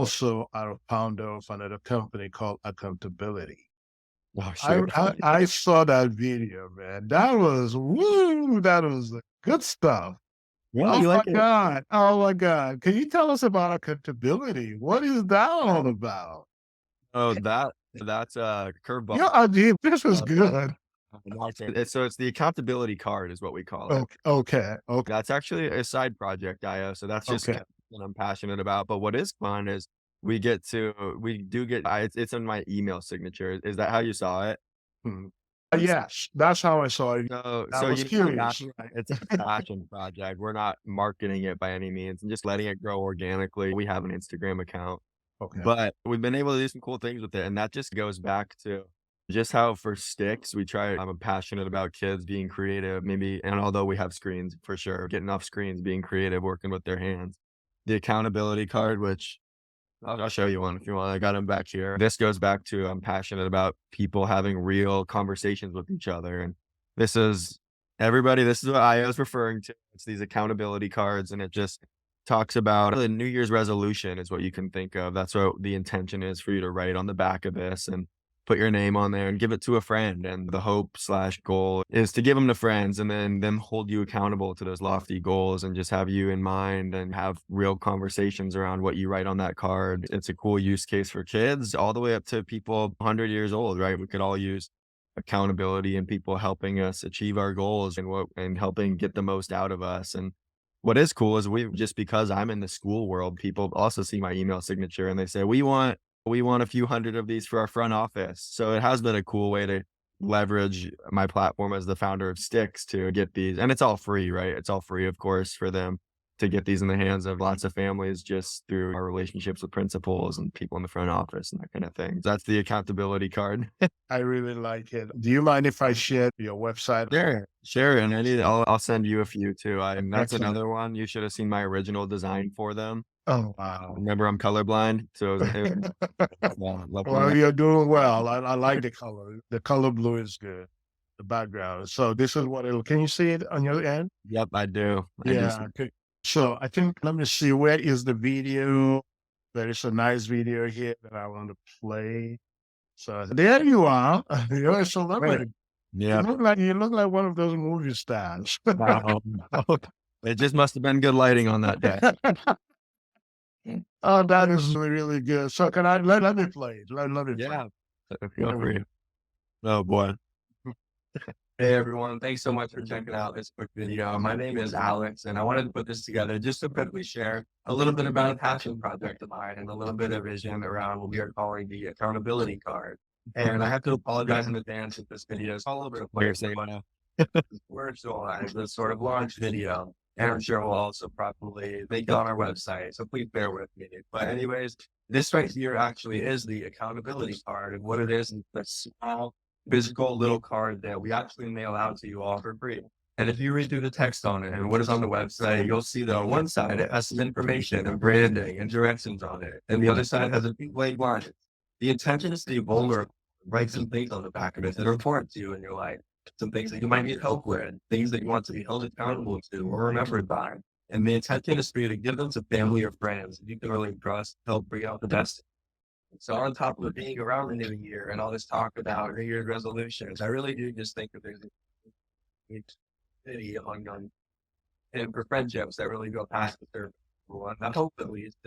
also are a founder of another company called Accountability. Oh, I shoot. I I saw that video, man. That was woo, that was good stuff. Yeah, Oh you my like it? god. Oh my god. Can you tell us about accountability? What is that all about? Oh, that's a curveball. Yeah, I did. This was Uh, good. it's the accountability card is what we call it. Okay. Okay. That's actually a side project IO, so that's just Okay. what I'm passionate about, but what is fun is we do get it's in my email signature. Is that how you saw it? Mhm. Yes, that's how I saw it. I So was you know that curious, right? it's a passion project. We're not marketing it by any means and just letting it grow organically. We have an Instagram account, Okay. but we've been able to do some cool things with it, and that just goes back to just how for sticks, we try I'm passionate about kids being creative, maybe and although we have screens for sure, getting off screens, being creative, working with their hands. The accountability card, which I'll show you one if you want. I got them back here. This goes back to I'm passionate about people having real conversations with each other. And this is everybody, this is what I was referring to. It's these accountability cards, and it just talks about the New Year's resolution is what you can think of. That's what the intention is for you to write on the back of this and put your name on there and give it to a friend. And the hope slash goal is to give them to friends and then them hold you accountable to those lofty goals and just have you in mind and have real conversations around what you write on that card. It's a cool use case for kids all the way up to people 100 years old, right? We could all use accountability and people helping us achieve our goals and helping get the most out of us. And what is cool is we just because I'm in the school world, people also see my email signature and they say, we want a few hundred of these for our front office. So it has been a cool way to leverage my platform as the founder of Sticks to get these. And it's all free, right? It's all free, of course, for them to get these in the hands of lots of families just through our relationships with principals and people in the front office and that kind of thing. That's the accountability card. I really like it. Do you mind if I share your website? Sure, sure. And I'll send you a few too. And that's Excellent. another one. You should have seen my original design for them. Oh, wow. Remember, I'm colorblind, so love Well, you're doing well. I like the color. The color blue is good. The background. So this is what it'll, can you see it on your end? Yep, I do. I do. Yeah. Okay. So I think, let me see, where is the video? There is a nice video here that I want to play. So there you are. You're a Great. celebrity. Yeah. You look like one of those movie stars. Wow. It just must have been good lighting on that day. Oh, that is really, really good. So can I let me play it? Let me play Yeah. it. Feel free. Oh boy. Hey everyone, thanks so much for checking out this quick video. My name is Alex, and I wanted to put this together just to quickly share a little bit about a passion project of mine and a little bit of vision around what we are calling the accountability card. And I have to apologize in advance if this video is all over the place. We're still as this sort of launch video, and I'm sure we'll also probably make it on our website. So please bear with me. But anyways, this right here actually is the accountability card, and what it is a small physical little card that we actually mail out to you all for free. And if you read through the text on it and what is on the website, you'll see that on one side it has some information and branding and directions on it, and the other side has a few blank lines. The intention is to be vulnerable. Write some things on the back of it that are important to you in your life, some things that you might need help with, things that you want to be held accountable to or remembered by. And the intention is for you to give them to family or friends that you can really trust, help bring out the best. So on top of it being around the new year and all this talk about New Year's resolutions, I really do just think that there's a community among and for friendships that really go past the surface. And I hope at least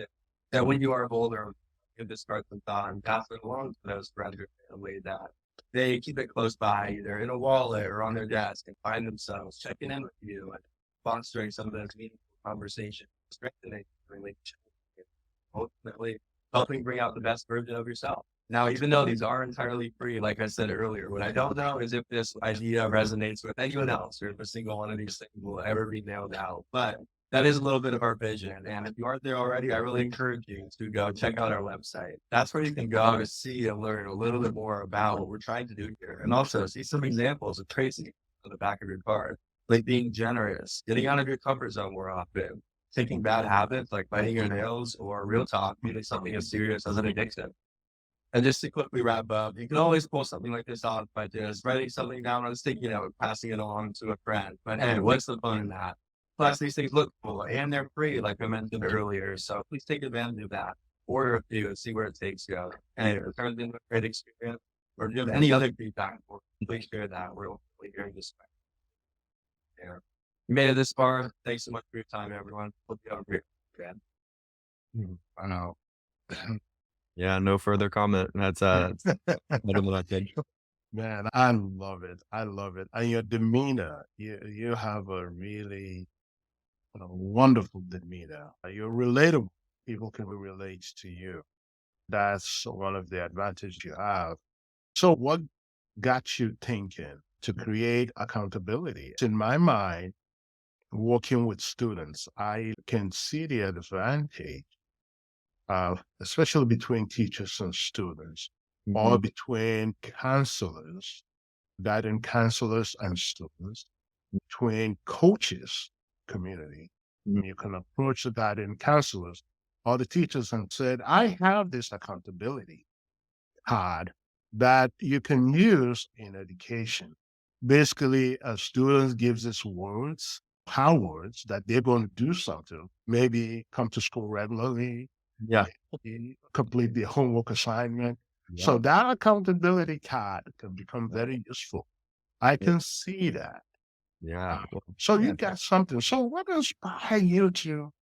that when you are older, you just start some thought and pass it along to those friends or family that they keep it close by, either in a wallet or on their desk, and find themselves checking in with you and fostering some of those meaningful conversations, strengthening relationships, ultimately helping bring out the best version of yourself. Now, even though these are entirely free, like I said earlier, what I don't know is if this idea resonates with anyone else or if a single one of these things will ever be nailed out. But that is a little bit of our vision. And if you aren't there already, I really encourage you to go check out our website. That's where you can go to see and learn a little bit more about what we're trying to do here. And also see some examples of tracing on the back of your card, like being generous, getting out of your comfort zone more often, taking bad habits like biting your nails, or real talk, meaning something as serious as an addiction. And just to quickly wrap up, you can always pull something like this off by just writing something down on a sticky note, passing it along to a friend. But hey, what's the fun in that? Plus, these things look cool and they're free, like I mentioned earlier. So please take advantage of that. order a few and see where it takes you. And if it turns into a great experience, or if you have any other feedback, please share that. We're hopefully hearing this. Yeah. You made it this far. Thanks so much for your time, everyone. Hope you have a great weekend. I know. Yeah, no further comment. That's better than I think. Man, I love it. I love it. And your demeanor, you have a really wonderful demeanor. You're relatable. People can relate to you. That's one of the advantages you have. So what got you thinking to create accountability? In my mind, working with students, I can see the advantage, especially between teachers and students, or Mhm. between counselors, guiding counselors and students, between coaches, community. Mhm. You can approach the guiding counselors or the teachers and said, I have this accountability card that you can use in education. Basically, a student gives us words, how words that they're going to do something, maybe come to school regularly, Yeah. maybe complete the homework assignment. So Yeah. that accountability card can become very useful. I Yeah. can see that. Yeah. So you got something. So what inspired you to,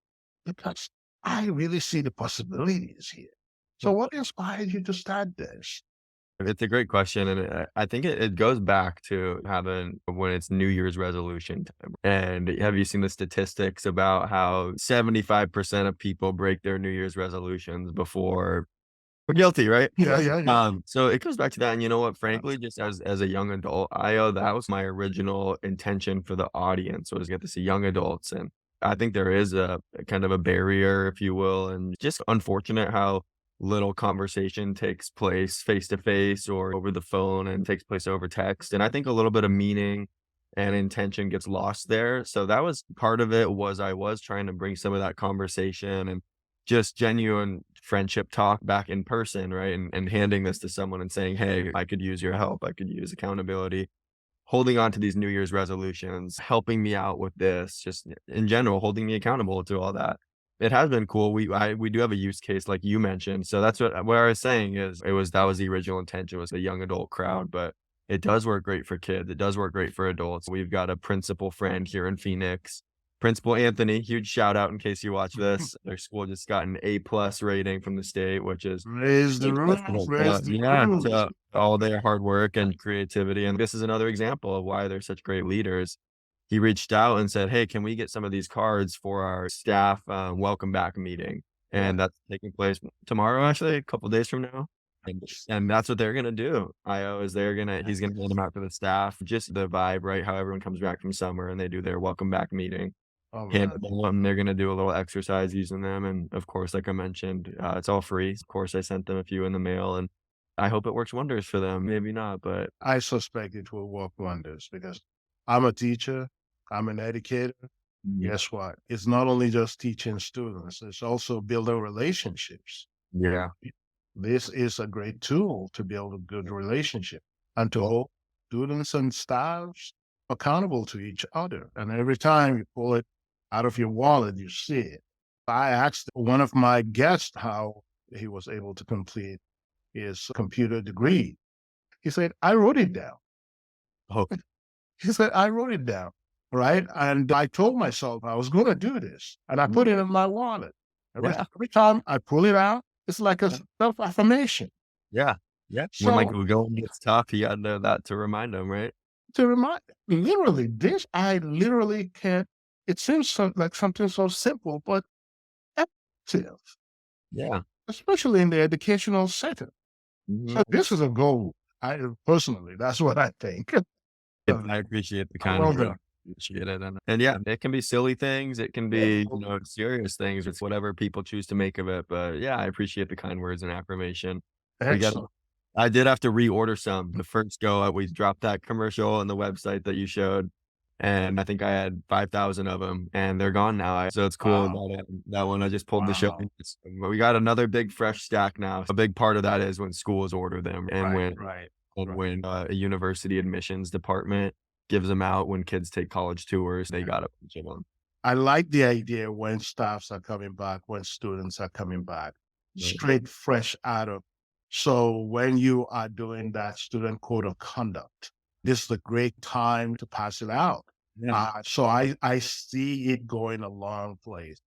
because I really see the possibilities here. So what inspired you to start this? It's a great question, and I think it goes back to having when it's New Year's resolution time. And have you seen the statistics about how 75% of people break their New Year's resolutions before we're guilty, right? Yeah, yeah, yeah. So it goes back to that, and you know what? Frankly, just as a young adult, that was my original intention for the audience was get to see young adults, and I think there is a kind of a barrier, if you will, and just unfortunate how little conversation takes place face to face or over the phone and takes place over text, and I think a little bit of meaning and intention gets lost there. So that was part of it was I was trying to bring some of that conversation and just genuine friendship talk back in person, right? And handing this to someone and saying, "Hey, I could use your help. I could use accountability." Holding on to these New Year's resolutions, helping me out with this, just in general, holding me accountable to all that. It has been cool. We do have a use case like you mentioned. So that's what I was saying is that was the original intention was the young adult crowd, but it does work great for kids. It does work great for adults. We've got a principal friend here in Phoenix, Principal Anthony, huge shout out in case you watch this. Their school just got an A+ rating from the state, which is Raise the roof, raise the yeah, roof. to all their hard work and creativity, and this is another example of why they're such great leaders. He reached out and said, "Hey, can we get some of these cards for our staff, welcome back meeting?" Yeah. And that's taking place tomorrow, actually, a couple days from now. And that's what they're gonna do. IO is he's gonna hand them out to the staff, just the vibe, right? How everyone comes back from summer and they do their welcome back meeting. Oh, Hand man. them, they're gonna do a little exercise using them, and of course, like I mentioned, it's all free. Of course, I sent them a few in the mail, and I hope it works wonders for them. Maybe not, but I suspect it will work wonders because I'm a teacher, I'm an educator. Guess what? It's not only just teaching students, it's also building relationships. yeah, This is a great tool to build a good relationship and to hold students and staffs accountable to each other. And every time you pull it out of your wallet, you see it. I asked one of my guests how he was able to complete his computer degree. He said, I wrote it down. oh, He said, I wrote it down. Right. And I told myself I was going to do this. And I put it in my wallet. yeah, Every time I pull it out, it's like a self affirmation. yeah, yeah. When, like, So the going gets tough, you gotta know that to remind them, right? to remind, literally, this, I literally can't, it seems like something so simple, but effective, Yeah. especially in the educational setting. Mhm. So this is a goal. I personally, that's what I think. I appreciate the I kind love words. it. Appreciate it, and yeah, it can be silly things, it can be, serious things, it's whatever people choose to make of it, but yeah, I appreciate the kind words and affirmation. We got Excellent. I did have to reorder some. The first go, we dropped that commercial on the website that you showed, and I think I had 5,000 of them, and they're gone now. So it's cool Wow. that one. I just pulled the show. Wow. But we got another big fresh stack now. A big part of that is when schools order them, and Right, right, right. when a university admissions department gives them out when kids take college tours. They got a bunch of them. I like the idea when staffs are coming back, when students are coming back. straight fresh out of. So when you are doing that student code of conduct, this is a great time to pass it out. So I see it going a long place.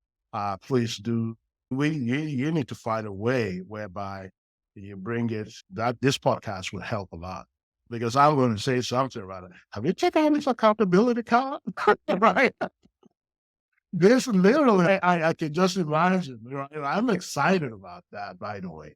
Please do. You need to find a way whereby you bring it. That this podcast will help a lot because I'm going to say something about it. Have you checked out this accountability card? Right? This literally, I can just imagine. I'm excited about that. By the way.